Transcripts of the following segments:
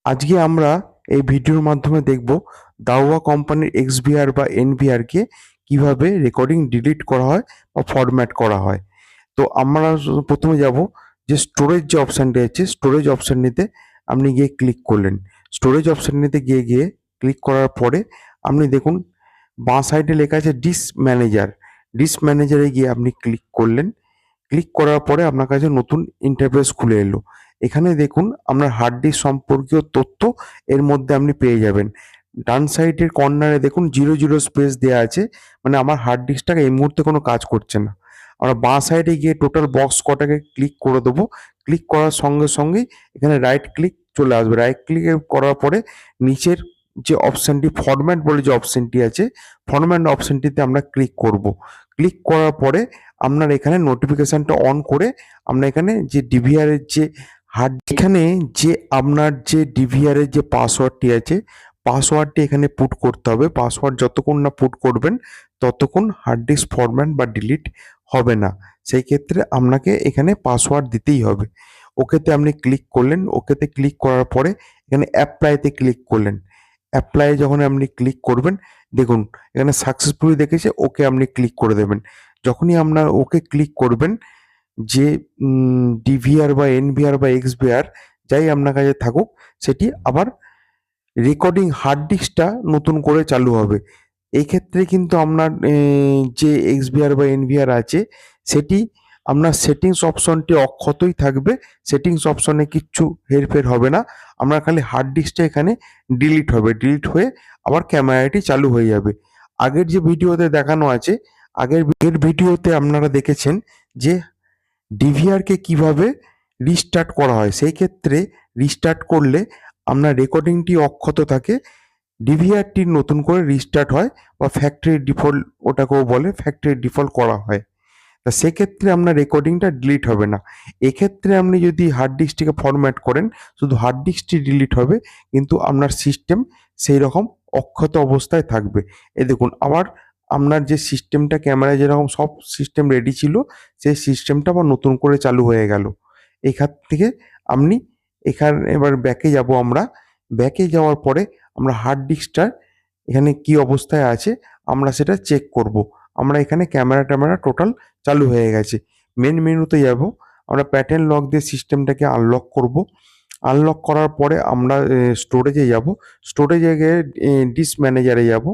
আজকে আমরা এই ভিডিওর মাধ্যমে দেখব দাওয়া কোম্পানির এক্সভিআর বা এনভিআর কে কিভাবে রেকর্ডিং ডিলিট করা হয় বা ফরম্যাট করা হয়। তো আমরা প্রথমে যাব যে স্টোরেজ যে অপশানটি আছে, স্টোরেজ অপশানটিতে আপনি গিয়ে ক্লিক করলেন। স্টোরেজ অপশানটিতে গিয়ে ক্লিক করার পরে আপনি দেখুন বাঁ সাইডে লেখা আছে ডিস্ক ম্যানেজার। ডিস্ক ম্যানেজারে গিয়ে আপনি ক্লিক করলেন। ক্লিক করার পরে আপনার কাছে নতুন ইন্টারফেস খুলে এলো। এখানে দেখুন আপনার হার্ড ডিস্ক সম্পর্কীয় তথ্য এর মধ্যে আপনি পেয়ে যাবেন। ডান সাইডের কর্নারে দেখুন 00 স্পেস দেওয়া আছে, মানে আমার হার্ড ডিস্কটা এই মুহূর্তে কোনো কাজ করছে না। আমরা বাঁ সাইডে গিয়ে টোটাল বক্স কটাকে ক্লিক করে দেবো। ক্লিক করার সঙ্গে সঙ্গেই এখানে রাইট ক্লিক চলে আসবে। রাইট ক্লিক করার পরে নিচের যে অপশানটি ফরম্যাট বলে যে অপশানটি আছে, ফরম্যাট অপশানটিতে আমরা ক্লিক করব। ক্লিক করার পরে আপনার এখানে নোটিফিকেশনটা অন করে আমরা এখানে যে ডিভিআর এর যে এখানে যে আপনার যে ডিভিআর এর যে পাসওয়ার্ডটি আছে, পাসওয়ার্ডটি এখানে পুট করতে হবে। পাসওয়ার্ড যতক্ষণ না পুট করবেন ততক্ষণ হার্ড ডিস্ক ফরম্যাট বা ডিলিট হবে না। সেই ক্ষেত্রে আপনাকে এখানে পাসওয়ার্ড দিতেই হবে। ওকেতে আপনি ক্লিক করলেন। ওকেতে ক্লিক করার পরে এখানে অ্যাপ্লাইতে ক্লিক করলেন। অ্যাপ্লাই যখন আপনি ক্লিক করবেন দেখুন এখানে সাকসেসফুলি দেখেছে, ওকে আপনি ক্লিক করে দেবেন। যখনই আপনার ওকে ক্লিক করবেন, যে ডিভিআর বা এনভিআর বা এক্সভিআর যাই আপনার কাছে থাকুক সেটি আবার রেকর্ডিং হার্ড ডিস্কটা নতুন করে চালু হবে। এই ক্ষেত্রে কিন্তু আপনার যে এক্সভিআর বা এনভিআর আছে সেটি আপনার সেটিংস অপশনটি অক্ষতই থাকবে। সেটিংস অপশনে কিচ্ছু হেরফের হবে না। আপনার খালি হার্ড ডিস্কটা এখানে ডিলিট হবে। ডিলিট হয়ে আবার ক্যামেরাটি চালু হয়ে যাবে। আগের যে ভিডিওতে দেখানো আছে, আগের ভিডিওতে আপনারা দেখেছেন যে ডিভিআরকে কিভাবে রিস্টার্ট করা হয়। সেই ক্ষেত্রে রিস্টার্ট করলে আপনার রেকর্ডিংটি অক্ষত থাকে, ডিভিআরটি নতুন করে রিস্টার্ট হয় বা ফ্যাক্টরি ডিফল্ট ওটাকেও বলে, ফ্যাক্টরি ডিফল্ট করা হয়। তা সেক্ষেত্রে আপনার রেকর্ডিংটা ডিলিট হবে না। এক্ষেত্রে আপনি যদি হার্ড ডিস্কটিকে ফরম্যাট করেন শুধু হার্ড ডিস্কটি ডিলিট হবে, কিন্তু আপনার সিস্টেম সেই রকম অক্ষত অবস্থায় থাকবে। এই দেখুন আবার আপনার যে সিস্টেমটা ক্যামেরায় যেরকম সব সিস্টেম রেডি ছিল সেই সিস্টেমটা আবার নতুন করে চালু হয়ে গেল। এখান থেকে আপনি এবার ব্যাকে যাব আমরা। ব্যাকে যাওয়ার পরে আমরা হার্ড ডিস্কটার এখানে কি অবস্থায় আছে আমরা সেটা চেক করব। আমরা এখানে ক্যামেরা টোটাল চালু হয়ে গেছে। মেন মেনুতে যাব। আমরা প্যাটার্ন লক দিয়ে সিস্টেমটাকে আনলক করব। আনলক করার পরে আমরা স্টোরেজে যাব। স্টোরেজে গিয়ে ডিস্ক ম্যানেজারে যাব।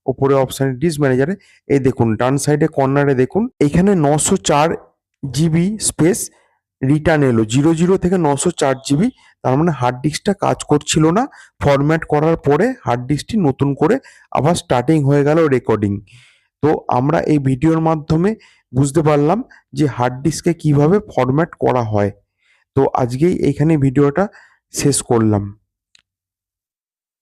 ওপরে অপশানে ডিস্ক ম্যানেজারে এই দেখুন ডান সাইডে কর্নারে দেখুন এখানে 904 জিবি স্পেস রিটার্ন এলো। 00 থেকে 904 জিবি। তার মানে হার্ড ডিস্কটা কাজ করছিল না। ফরম্যাট করার পরে হার্ড ডিস্কটি নতুন করে আবার স্টার্টিং হয়ে গেল রেকর্ডিং। তো আমরা এই ভিডিওর মাধ্যমে বুঝতে পারলাম যে হার্ড ডিস্কে কিভাবে ফরম্যাট করা হয়। তো আজকেই এইখানে ভিডিওটা শেষ করলাম।